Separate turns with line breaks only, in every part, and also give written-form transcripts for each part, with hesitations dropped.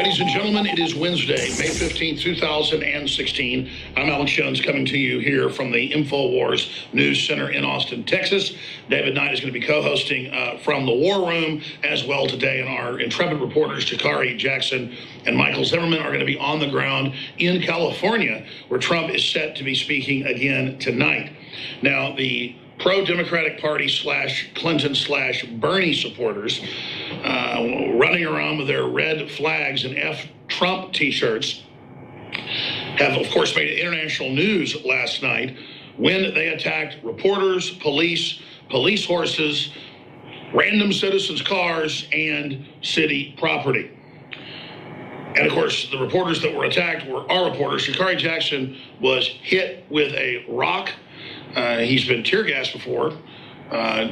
Ladies and gentlemen, it is Wednesday, May 15th, 2016. I'm Alex Jones coming to you here from the InfoWars News Center in Austin, Texas. David Knight is going to be co-hosting from the War Room as well today, and our intrepid reporters, Jakari Jackson and Michael Zimmerman, are going to be on the ground in California, where Trump is set to be speaking again tonight. Now, the pro-Democratic Party / Clinton / Bernie supporters running around with their red flags and F Trump t-shirts have, of course, made international news last night when they attacked reporters, police horses, random citizens' cars, and city property. And of course, the reporters that were attacked were our reporters. Jakari Jackson was hit with a rock. He's been tear gassed before.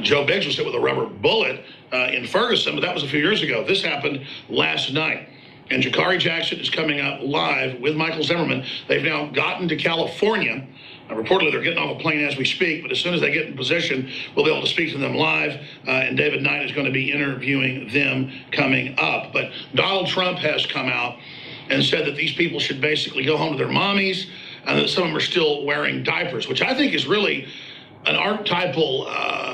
Joe Biggs was hit with a rubber bullet in Ferguson, but that was a few years ago. This happened last night. And Jakari Jackson is coming up live with Michael Zimmerman. They've now gotten to California. Reportedly, they're getting off a plane as we speak, but as soon as they get in position, we'll be able to speak to them live, and David Knight is going to be interviewing them coming up. But Donald Trump has come out and said that these people should basically go home to their mommies, and that some of them are still wearing diapers, which I think is really an archetypal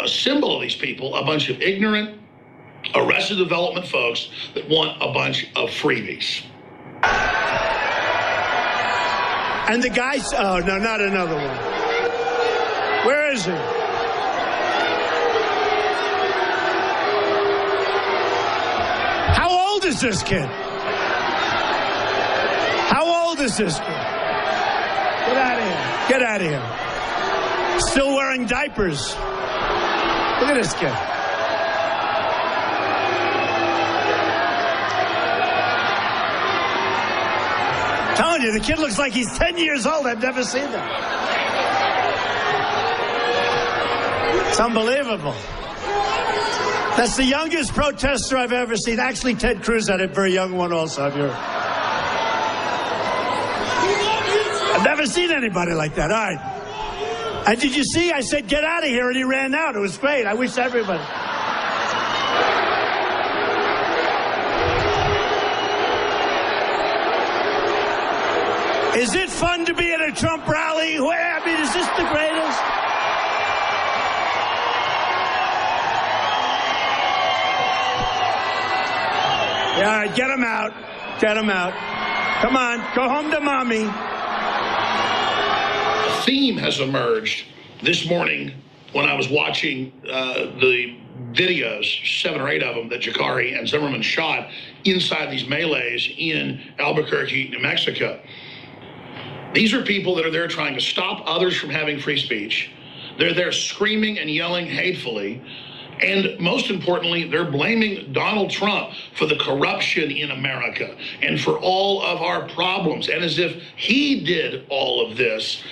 symbol of these people, a bunch of ignorant, arrested development folks that want a bunch of freebies.
And the guys, oh, no, not another one. Where is he? How old is this kid? How old is this kid? Get out of here. Get out of here. Still wearing diapers. Look at this kid. Telling you, the kid looks like he's 10 years old. I've never seen that. It's unbelievable. That's the youngest protester I've ever seen. Actually, Ted Cruz had a very young one also. I've never seen anybody like that. All right. And did you see? I said, get out of here, and he ran out. It was great. I wish everybody. Is it fun to be at a Trump rally? I mean, is this the greatest? Yeah, all right, get him out. Get him out. Come on, go home to mommy.
A theme has emerged this morning when I was watching the videos, 7 or 8 of them, that Jakari and Zimmerman shot inside these melees in Albuquerque, New Mexico. These are people that are there trying to stop others from having free speech. They're there screaming and yelling hatefully. And most importantly, they're blaming Donald Trump for the corruption in America and for all of our problems. And as if he did all of this,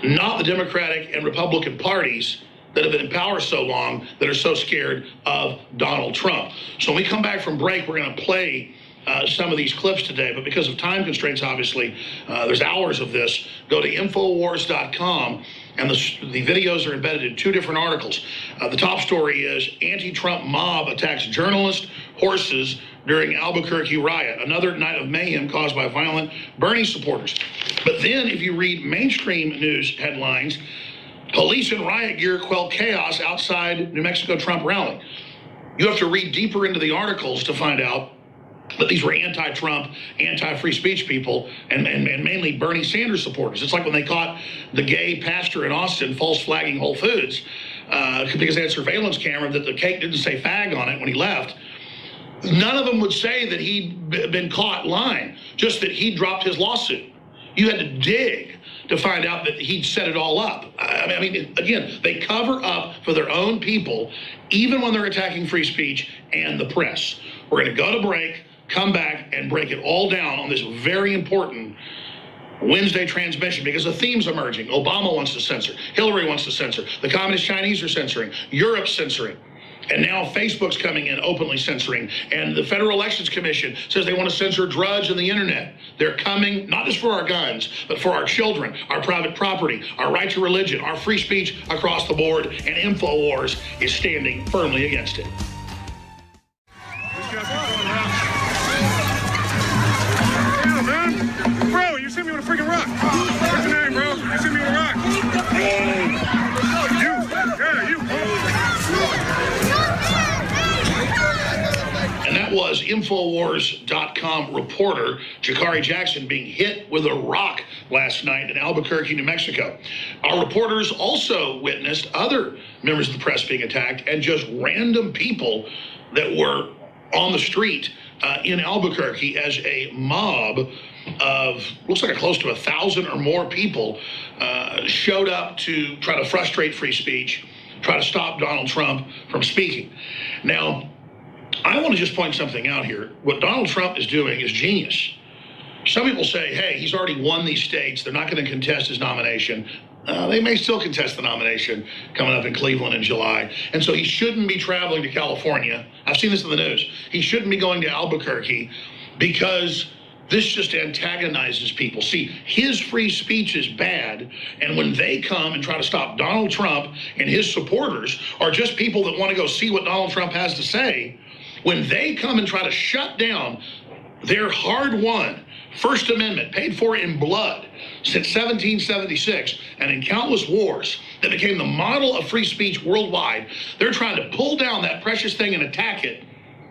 not the Democratic and Republican parties that have been in power so long that are so scared of Donald Trump. So when we come back from break, we're going to play some of these clips today, but because of time constraints, obviously, there's hours of this. Go to Infowars.com, and the videos are embedded in 2 different articles. The top story is anti-Trump mob attacks journalist, horses during Albuquerque riot. Another night of mayhem caused by violent Bernie supporters. But then if you read mainstream news headlines, police in riot gear quell chaos outside New Mexico Trump rally. You have to read deeper into the articles to find out that these were anti-Trump, anti-free speech people, and mainly Bernie Sanders supporters. It's like when they caught the gay pastor in Austin false flagging Whole Foods because they had surveillance camera that the cake didn't say fag on it when he left. None of them would say that he'd been caught lying, just that he dropped his lawsuit. You had to dig to find out that he'd set it all up. I mean, again, they cover up for their own people, even when they're attacking free speech and the press. We're going to go to break, come back, and break it all down on this very important Wednesday transmission, because the theme's emerging. Obama wants to censor. Hillary wants to censor. The Communist Chinese are censoring. Europe's censoring. And now Facebook's coming in openly censoring. And the Federal Elections Commission says they want to censor Drudge and the internet. They're coming, not just for our guns, but for our children, our private property, our right to religion, our free speech across the board. And InfoWars is standing firmly against it.
Bro, you sent me with a freaking rock. What's your name, bro? You sent me with a rock. You.
And that was Infowars.com reporter Jakari Jackson being hit with a rock last night in Albuquerque, New Mexico. Our reporters also witnessed other members of the press being attacked and just random people that were on the street in Albuquerque as a mob of, looks like close to 1,000 or more people showed up to try to frustrate free speech, try to stop Donald Trump from speaking. Now, I want to just point something out here. What Donald Trump is doing is genius. Some people say, hey, he's already won these states. They're not going to contest his nomination. They may still contest the nomination coming up in Cleveland in July. And so he shouldn't be traveling to California. I've seen this in the news. He shouldn't be going to Albuquerque because this just antagonizes people. See, his free speech is bad, and when they come and try to stop Donald Trump and his supporters, are just people that want to go see what Donald Trump has to say, when they come and try to shut down their hard-won First Amendment, paid for in blood since 1776 and in countless wars that became the model of free speech worldwide, they're trying to pull down that precious thing and attack it.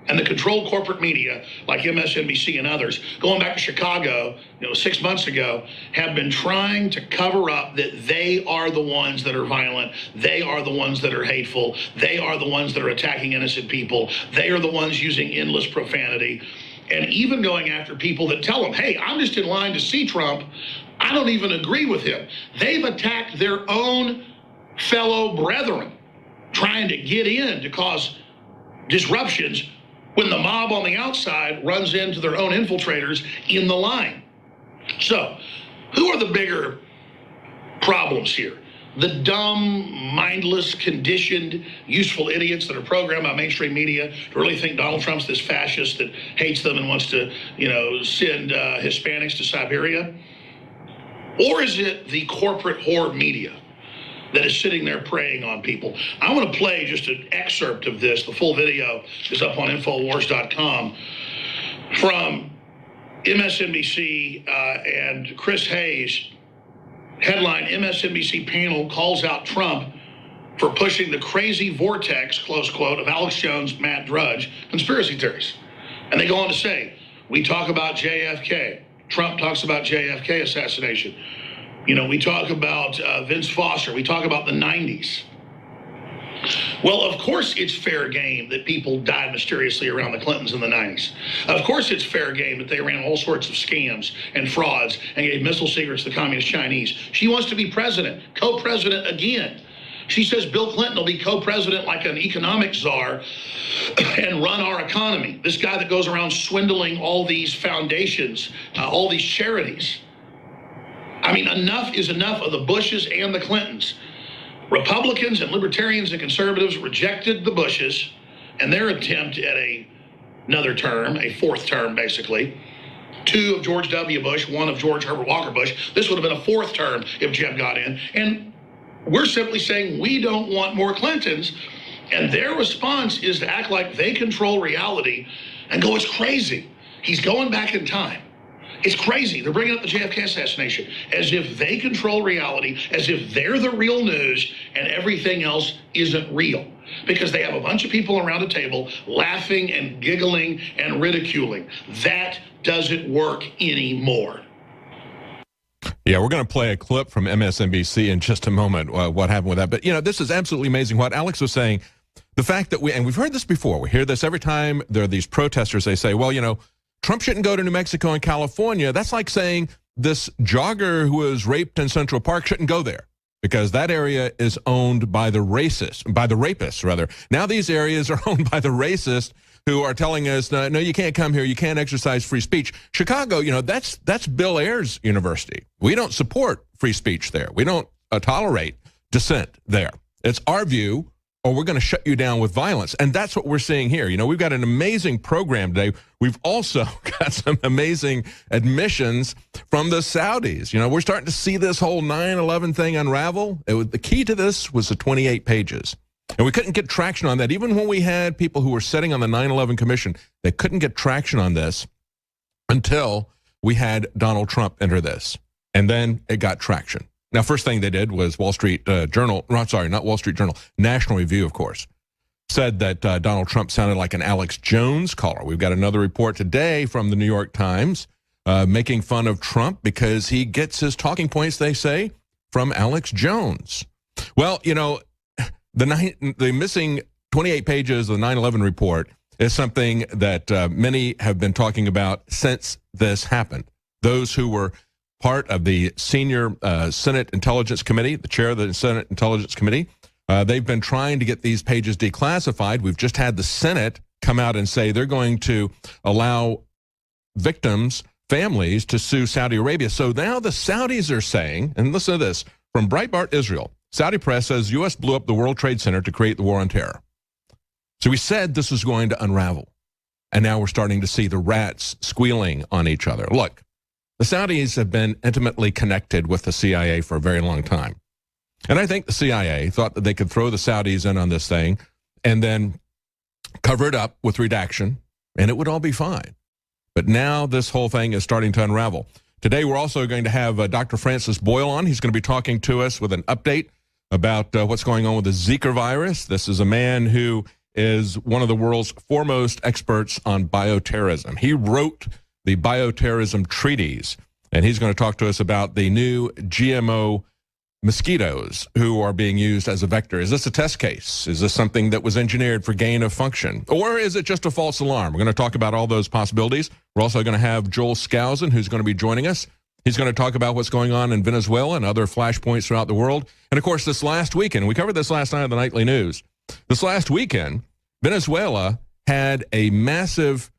And the controlled corporate media, like MSNBC and others, going back to Chicago, 6 months ago, have been trying to cover up that they are the ones that are violent. They are the ones that are hateful. They are the ones that are attacking innocent people. They are the ones using endless profanity. And even going after people that tell them, hey, I'm just in line to see Trump. I don't even agree with him. They've attacked their own fellow brethren, trying to get in to cause disruptions when the mob on the outside runs into their own infiltrators in the line. So, who are the bigger problems here? The dumb, mindless, conditioned, useful idiots that are programmed by mainstream media to really think Donald Trump's this fascist that hates them and wants to, send Hispanics to Siberia? Or is it the corporate whore media that is sitting there preying on people? I want to play just an excerpt of this. The full video is up on Infowars.com from MSNBC and Chris Hayes. Headline, MSNBC panel calls out Trump for pushing the crazy vortex, close quote, of Alex Jones, Matt Drudge, conspiracy theories. And they go on to say, we talk about JFK. Trump talks about JFK assassination. We talk about Vince Foster. We talk about the 90s. Well, of course it's fair game that people died mysteriously around the Clintons in the 90s. Of course it's fair game that they ran all sorts of scams and frauds and gave missile secrets to the Communist Chinese. She wants to be president, co-president again. She says Bill Clinton will be co-president like an economic czar and run our economy. This guy that goes around swindling all these foundations, all these charities. I mean, enough is enough of the Bushes and the Clintons. Republicans and libertarians and conservatives rejected the Bushes and their attempt at another term, a fourth term, basically. 2 of George W. Bush, 1 of George Herbert Walker Bush. This would have been a 4th term if Jeb got in. And we're simply saying we don't want more Clintons. And their response is to act like they control reality and go, it's crazy. He's going back in time. It's crazy. They're bringing up the JFK assassination as if they control reality, as if they're the real news and everything else isn't real. Because they have a bunch of people around a table laughing and giggling and ridiculing. That doesn't work anymore.
Yeah, we're going to play a clip from MSNBC in just a moment, what happened with that. But, this is absolutely amazing. What Alex was saying, the fact that and we've heard this before. We hear this every time there are these protesters. They say, well, Trump shouldn't go to New Mexico and California. That's like saying this jogger who was raped in Central Park shouldn't go there because that area is owned by the rapists, rather. Now these areas are owned by the racists who are telling us, no, you can't come here. You can't exercise free speech. Chicago, that's Bill Ayers University. We don't support free speech there. We don't tolerate dissent there. It's our view, or we're going to shut you down with violence. And that's what we're seeing here. We've got an amazing program today. We've also got some amazing admissions from the Saudis. We're starting to see this whole 9/11 thing unravel. The key to this was the 28 pages. And we couldn't get traction on that. Even when we had people who were sitting on the 9/11 Commission, they couldn't get traction on this until we had Donald Trump enter this. And then it got traction. Now, first thing they did was Wall Street Journal, not Wall Street Journal, National Review, of course, said that Donald Trump sounded like an Alex Jones caller. We've got another report today from the New York Times making fun of Trump because he gets his talking points, they say, from Alex Jones. Well, you know, the missing 28 pages of the 9/11 report is something that many have been talking about since this happened. Those who were part of the senior Senate Intelligence Committee, the chair of the Senate Intelligence Committee, they've been trying to get these pages declassified. We've just had the Senate come out and say they're going to allow victims' families to sue Saudi Arabia. So now the Saudis are saying, and listen to this, from Breitbart Israel, Saudi press says U.S. blew up the World Trade Center to create the war on terror. So we said this was going to unravel. And now we're starting to see the rats squealing on each other. Look, the Saudis have been intimately connected with the CIA for a very long time. And I think the CIA thought that they could throw the Saudis in on this thing and then cover it up with redaction, and it would all be fine. But now this whole thing is starting to unravel. Today, we're also going to have Dr. Francis Boyle on. He's going to be talking to us with an update about what's going on with the Zika virus. This is a man who is one of the world's foremost experts on bioterrorism. He wrote the bioterrorism treaties, and he's going to talk to us about the new GMO mosquitoes who are being used as a vector. Is this a test case? Is this something that was engineered for gain of function? Or is it just a false alarm? We're going to talk about all those possibilities. We're also going to have Joel Skousen, who's going to be joining us. He's going to talk about what's going on in Venezuela and other flashpoints throughout the world. And of course, this last weekend, we covered this last night on the Nightly News. This last weekend, Venezuela had a massive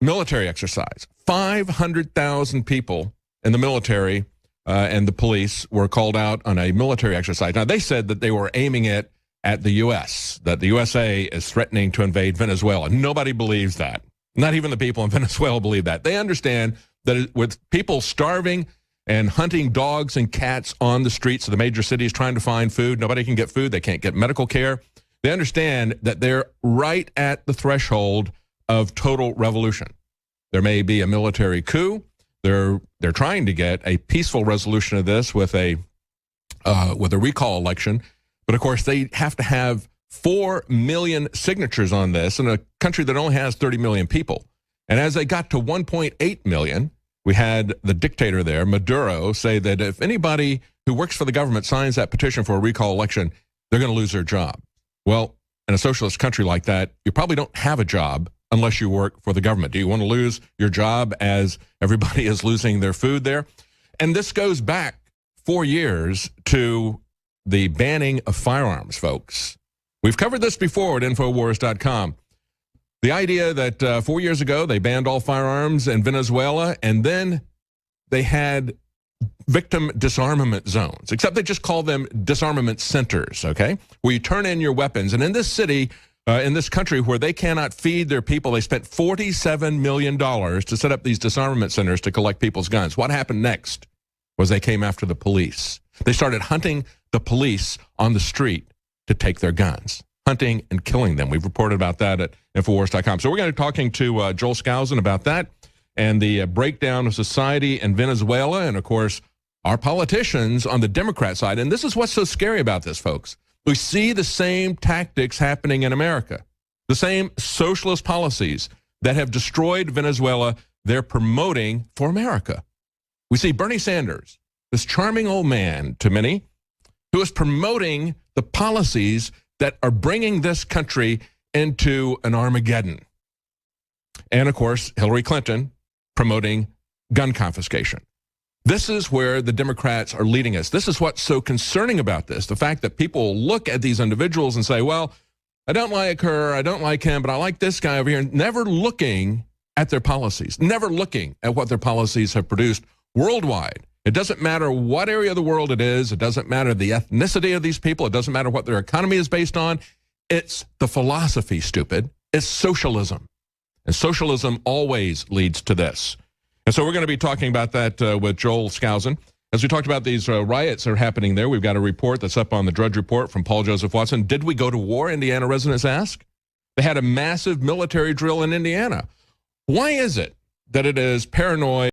military exercise. 500,000 people in the military and the police were called out on a military exercise. Now, they said that they were aiming it at the U.S., that the USA is threatening to invade Venezuela. Nobody believes that. Not even the people in Venezuela believe that. They understand that with people starving and hunting dogs and cats on the streets of the major cities trying to find food, nobody can get food, they can't get medical care. They understand that they're right at the threshold of total revolution. There may be a military coup. They're trying to get a peaceful resolution of this with a recall election, but of course they have to have 4 million signatures on this in a country that only has 30 million people. And as they got to 1.8 million, we had the dictator there, Maduro, say that if anybody who works for the government signs that petition for a recall election, they're going to lose their job. Well, in a socialist country like that, you probably don't have a job unless you work for the government. Do you want to lose your job as everybody is losing their food there? And this goes back 4 years to the banning of firearms, folks. We've covered this before at Infowars.com. The idea that 4 years ago they banned all firearms in Venezuela, and then they had victim disarmament zones, except they just call them disarmament centers, okay? Where you turn in your weapons. And in this city, in this country where they cannot feed their people, they spent $47 million to set up these disarmament centers to collect people's guns. What happened next was they came after the police. They started hunting the police on the street to take their guns, hunting and killing them. We've reported about that at Infowars.com. So we're going to be talking to Joel Skousen about that and the breakdown of society in Venezuela and, of course, our politicians on the Democrat side. And this is what's so scary about this, folks. We see the same tactics happening in America, the same socialist policies that have destroyed Venezuela, they're promoting for America. We see Bernie Sanders, this charming old man to many, who is promoting the policies that are bringing this country into an Armageddon. And of course, Hillary Clinton promoting gun confiscation. This is where the Democrats are leading us. This is what's so concerning about this, the fact that people look at these individuals and say, well, I don't like her, I don't like him, but I like this guy over here, never looking at their policies, never looking at what their policies have produced worldwide. It doesn't matter what area of the world it is. It doesn't matter the ethnicity of these people. It doesn't matter what their economy is based on. It's the philosophy, stupid. It's socialism. And socialism always leads to this. And so we're going to be talking about that with Joel Skousen. As we talked about these riots that are happening there, we've got a report that's up on the Drudge Report from Paul Joseph Watson. Did we go to war, Indiana residents ask? They had a massive military drill in Indiana. Why is it that it is paranoid